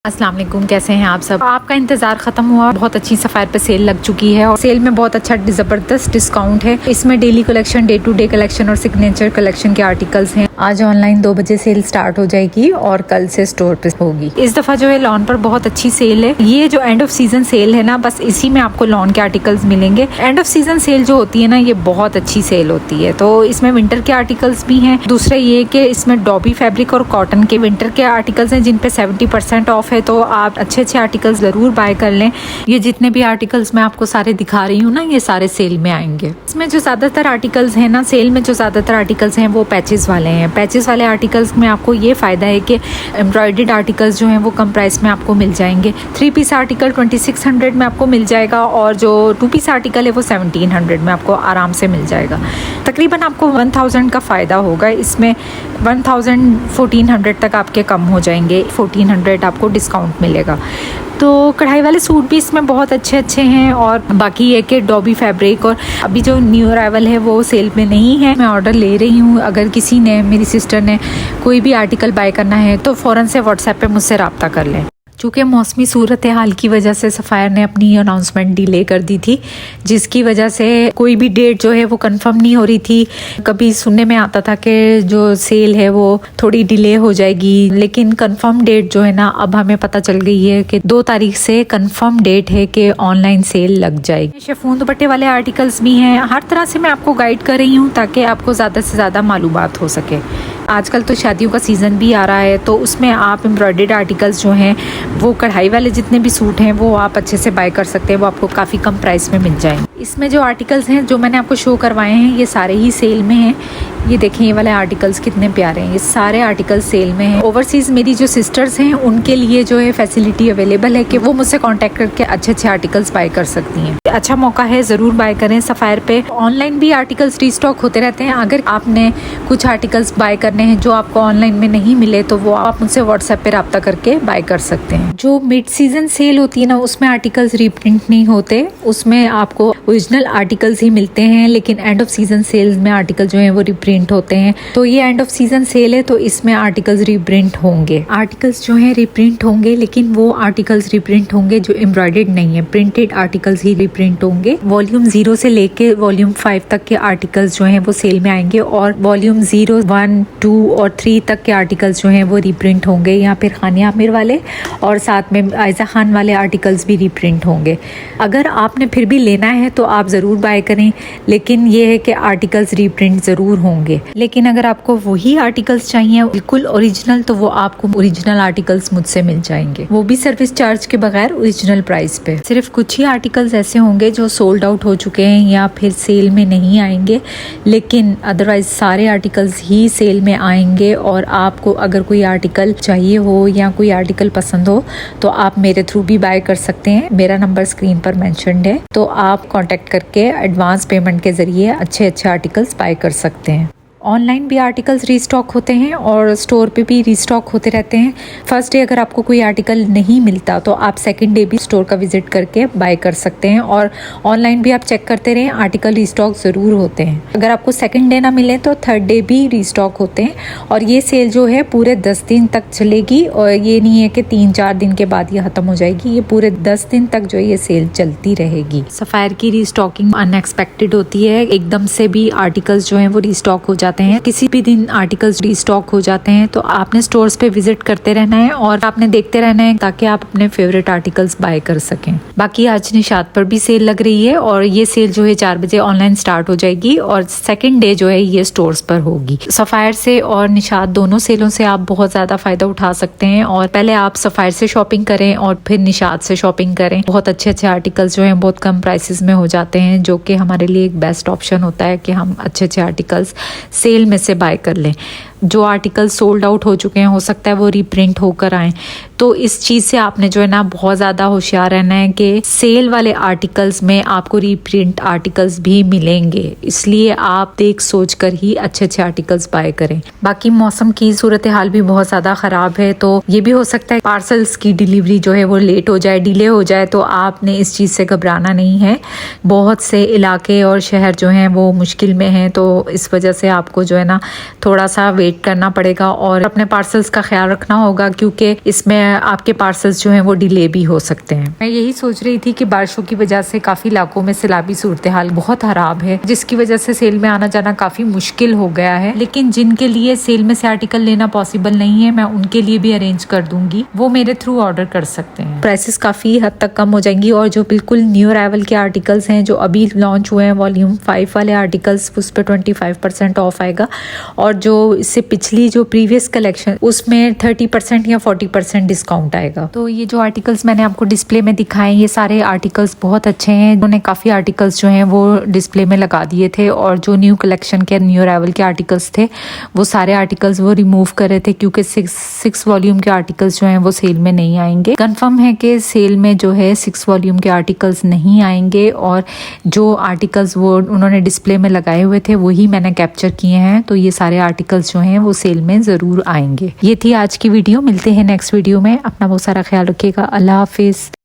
अस्सलाम वालेकुम, कैसे हैं आप सब। आपका इंतज़ार ख़त्म हुआ। बहुत अच्छी सफ़ायर पे सेल लग चुकी है और सेल में बहुत अच्छा ज़बरदस्त डिस्काउंट है। इसमें daily collection, day to day collection और सिग्नेचर कलेक्शन के आर्टिकल्स हैं। आज ऑनलाइन 2 बजे सेल स्टार्ट हो जाएगी और कल से स्टोर पे होगी। इस दफ़ा जो है लॉन पर बहुत अच्छी सेल है। ये जो एंड ऑफ सीजन सेल है ना, बस इसी में आपको लॉन के आर्टिकल्स मिलेंगे। एंड ऑफ सीजन सेल जो होती है ना, ये बहुत अच्छी सेल होती है। तो इसमें विंटर के आर्टिकल्स भी हैं। दूसरा ये कि इसमें डॉबी फैब्रिक और कॉटन के विंटर के आर्टिकल्स हैं जिन पे 70% ऑफ है। तो आप अच्छे आर्टिकल्स ज़रूर बाय कर लें। ये जितने भी आर्टिकल्स मैं आपको सारे दिखा रही हूँ ना, ये सारे सेल में आएंगे। इसमें जो ज़्यादातर आर्टिकल्स हैं ना, सेल में जो ज़्यादातर आर्टिकल्स हैं वो पैचेस वाले हैं। पैचेस वाले आर्टिकल्स में आपको ये फ़ायदा है कि एम्ब्रॉयडर्ड आर्टिकल्स जो हैं वो कम प्राइस में आपको मिल जाएंगे। 3 पीस आर्टिकल 2600 में आपको मिल जाएगा और जो 2 पीस आर्टिकल है वो 1700 में आपको आराम से मिल जाएगा। तकरीबन आपको 1000 का फ़ायदा होगा। इसमें 1400 तक आपके कम हो जाएंगे। 1400 आपको डिस्काउंट मिलेगा। तो कढ़ाई वाले सूट भी इसमें बहुत अच्छे हैं। और बाकी ये कि डॉबी फैब्रिक और अभी जो न्यू अराइवल है वो सेल में नहीं है। मैं ऑर्डर ले रही हूँ। अगर किसी ने, मेरी सिस्टर ने कोई भी आर्टिकल बाय करना है तो फ़ौरन से व्हाट्सएप पे मुझसे रब्ता कर लें। चूँकि मौसमी सूरत हाल की वजह से सफ़ायर ने अपनी अनाउंसमेंट डिले कर दी थी, जिसकी वजह से कोई भी डेट जो है वो कंफर्म नहीं हो रही थी। कभी सुनने में आता था कि जो सेल है वो थोड़ी डिले हो जाएगी, लेकिन कंफर्म डेट जो है ना, अब हमें पता चल गई है कि 2 तारीख से कंफर्म डेट है कि ऑनलाइन सेल लग जाएगी। शिफॉन दुपट्टे वाले आर्टिकल्स भी हैं। हर तरह से मैं आपको गाइड कर रही हूँ ताकि आपको ज़्यादा से ज़्यादा मालूमात हो सके। आजकल तो शादियों का सीज़न भी आ रहा है, तो उसमें आप एम्ब्रॉयडर्ड आर्टिकल्स जो हैं वो कढ़ाई वाले जितने भी सूट हैं वो आप अच्छे से बाय कर सकते हैं। वो आपको काफ़ी कम प्राइस में मिल जाएंगे। इसमें जो आर्टिकल्स हैं जो मैंने आपको शो करवाए हैं ये सारे ही सेल में हैं। ये देखें, ये वाले आर्टिकल्स कितने प्यारे हैं। ये सारे आर्टिकल्स सेल में हैं। ओवरसीज़ मेरी जो सिस्टर्स हैं उनके लिए जो है फैसिलिटी अवेलेबल है कि वो मुझसे कांटेक्ट करके अच्छे आर्टिकल्स बाय कर सकती हैं। अच्छा मौका है, ज़रूर बाय करें सफ़ायर पे। ऑनलाइन भी आर्टिकल्स रीस्टॉक होते रहते हैं। अगर आपने कुछ आर्टिकल्स बाय करने हैं जो आपको ऑनलाइन में नहीं मिले तो वो आप मुझसे व्हाट्सएप पे रब्ता करके बाय कर सकते हैं। जो मिड सीजन सेल होती है ना, उसमें आर्टिकल्स रीप्रिंट नहीं होते, उसमें आपको ओरिजिनल आर्टिकल्स ही मिलते हैं। लेकिन एंड ऑफ सीजन सेल में आर्टिकल जो है वो रीप्रिंट होते हैं। तो ये एंड ऑफ सीजन सेल है तो इसमें आर्टिकल्स रीप्रिंट होंगे। आर्टिकल्स जो है रीप्रिंट होंगे, लेकिन वो आर्टिकल्स रीप्रिंट होंगे जो एम्ब्रॉयडर्ड नहीं है। प्रिंटेड आर्टिकल्स ही रीप्रिंट होंगे। वॉल्यूम 0 से लेके वॉल्यूम 5 तक के आर्टिकल्स जो हैं वो सेल में आएंगे और वॉल्यूम 0, 1, 2 और 3 तक के आर्टिकल्स जो हैं वो रीप्रिंट होंगे। यहाँ फिर खानिया आमिर वाले और साथ में आयजा खान वाले आर्टिकल्स भी रीप्रिंट होंगे। अगर आपने फिर भी लेना है तो आप ज़रूर बाय करें, लेकिन ये है कि आर्टिकल्स रीप्रिंट ज़रूर होंगे। लेकिन अगर आपको वही आर्टिकल्स चाहिए बिल्कुल ओरिजिनल, तो वो आपको ओरिजिनल आर्टिकल्स मुझसे मिल जाएंगे, वो भी सर्विस चार्ज के बगैर ओरिजिनल प्राइस पे। सिर्फ कुछ ही आर्टिकल्स ऐसे होंगे जो सोल्ड आउट हो चुके हैं या फिर सेल में नहीं आएंगे, लेकिन अदरवाइज सारे आर्टिकल्स ही सेल में आएंगे। और आपको अगर कोई आर्टिकल चाहिए हो या कोई आर्टिकल पसंद हो तो आप मेरे थ्रू भी बाय कर सकते हैं। मेरा नंबर स्क्रीन पर मेंशन्ड है, तो आप कांटेक्ट करके एडवांस पेमेंट के ज़रिए अच्छे आर्टिकल्स बाय कर सकते हैं। ऑनलाइन भी आर्टिकल्स रीस्टॉक होते हैं और स्टोर पे भी रीस्टॉक होते रहते हैं। फर्स्ट डे अगर आपको कोई आर्टिकल नहीं मिलता तो आप सेकंड डे भी स्टोर का विजिट करके बाय कर सकते हैं। और ऑनलाइन भी आप चेक करते रहें, आर्टिकल रीस्टॉक ज़रूर होते हैं। अगर आपको सेकंड डे ना मिले तो थर्ड डे भी रीस्टॉक होते हैं। और ये सेल जो है पूरे 10 दिन तक चलेगी और ये नहीं है कि 3-4 दिन के बाद ये ख़त्म हो जाएगी। ये पूरे 10 दिन तक जो ये सेल चलती रहेगी। सफ़ायर की रीस्टॉकिंग अनएक्सपेक्टेड होती है। एकदम से भी आर्टिकल्स जो हैं वो रीस्टॉक हो जाते हैं। किसी भी दिन आर्टिकल्स रीस्टॉक हो जाते हैं तो आपने स्टोर्स पे विजिट करते रहना है और आपने देखते रहना है ताकि आप अपने फेवरेट आर्टिकल्स बाय कर सकें। बाकी आज निशात पर भी सेल लग रही है और ये सेल जो है 4 बजे ऑनलाइन स्टार्ट हो जाएगी और सेकंड डे जो है ये स्टोर्स पर होगी। सफ़ायर से और निशात दोनों सेलों से आप बहुत ज़्यादा फ़ायदा उठा सकते हैं। और पहले आप सफ़ायर से शॉपिंग करें और फिर निशात से शॉपिंग करें। बहुत अच्छे आर्टिकल्स जो हैं बहुत कम प्राइसेस में हो जाते हैं, जो कि हमारे लिए एक बेस्ट ऑप्शन होता है कि हम अच्छे आर्टिकल्स सेल में से बाय कर लें। जो आर्टिकल सोल्ड आउट हो चुके हैं हो सकता है वो रीप्रिंट होकर आए। तो इस चीज़ से आपने जो है ना बहुत ज़्यादा होशियार रहना है कि सेल वाले आर्टिकल्स में आपको रीप्रिंट आर्टिकल्स भी मिलेंगे, इसलिए आप देख सोच कर ही अच्छे आर्टिकल्स बाय करें। बाकी मौसम की सूरत हाल भी बहुत ज़्यादा ख़राब है, तो ये भी हो सकता है पार्सल्स की डिलीवरी जो है वो लेट हो जाए, डिले हो जाए। तो आपने इस चीज़ से घबराना नहीं है। बहुत से इलाके और शहर जो हैं वो मुश्किल में हैं, तो इस वजह से आपको जो है ना थोड़ा सा वेट वेट करना पड़ेगा और अपने पार्सल्स का ख्याल रखना होगा, क्योंकि इसमें आपके पार्सल्स जो हैं वो डिले भी हो सकते हैं। मैं यही सोच रही थी कि बारिशों की वजह से काफी इलाकों में सैलाबी सूरत हाल बहुत खराब है, जिसकी वजह से सेल में आना जाना काफी मुश्किल हो गया है। लेकिन जिनके लिए सेल में से आर्टिकल लेना पॉसिबल नहीं है, मैं उनके लिए भी अरेंज कर दूंगी, वो मेरे थ्रू ऑर्डर कर सकते हैं। प्राइसेस काफी हद तक कम हो जाएंगी और जो बिल्कुल न्यू अराइवल के आर्टिकल्स हैं जो अभी लॉन्च हुए हैं वॉल्यूम 5 वाले आर्टिकल्स, उस पर 25% ऑफ आएगा और जो इससे पिछली जो प्रीवियस कलेक्शन उसमें 30% या 40% डिस्काउंट आएगा। तो ये जो आर्टिकल्स मैंने आपको डिस्प्ले में दिखाए, ये सारे आर्टिकल्स बहुत अच्छे हैं। उन्होंने काफी आर्टिकल्स जो हैं वो डिस्प्ले में लगा दिए थे और जो न्यू कलेक्शन के न्यू अराइवल के आर्टिकल्स थे वो सारे आर्टिकल्स वो रिमूव कर रहे थे, क्योंकि 6 वॉल्यूम के आर्टिकल्स जो हैं वो सेल में नहीं आएंगे। कंफर्म है कि सेल में जो है 6 वॉल्यूम के आर्टिकल्स नहीं आएंगे और जो आर्टिकल्स वो उन्होंने डिस्प्ले में लगाए हुए थे वही मैंने कैप्चर किए हैं। तो ये सारे आर्टिकल्स जो हैं वो सेल में ज़रूर आएंगे। ये थी आज की वीडियो, मिलते हैं नेक्स्ट वीडियो में। अपना बहुत सारा ख्याल रखिएगा। अल्लाह हाफिज़।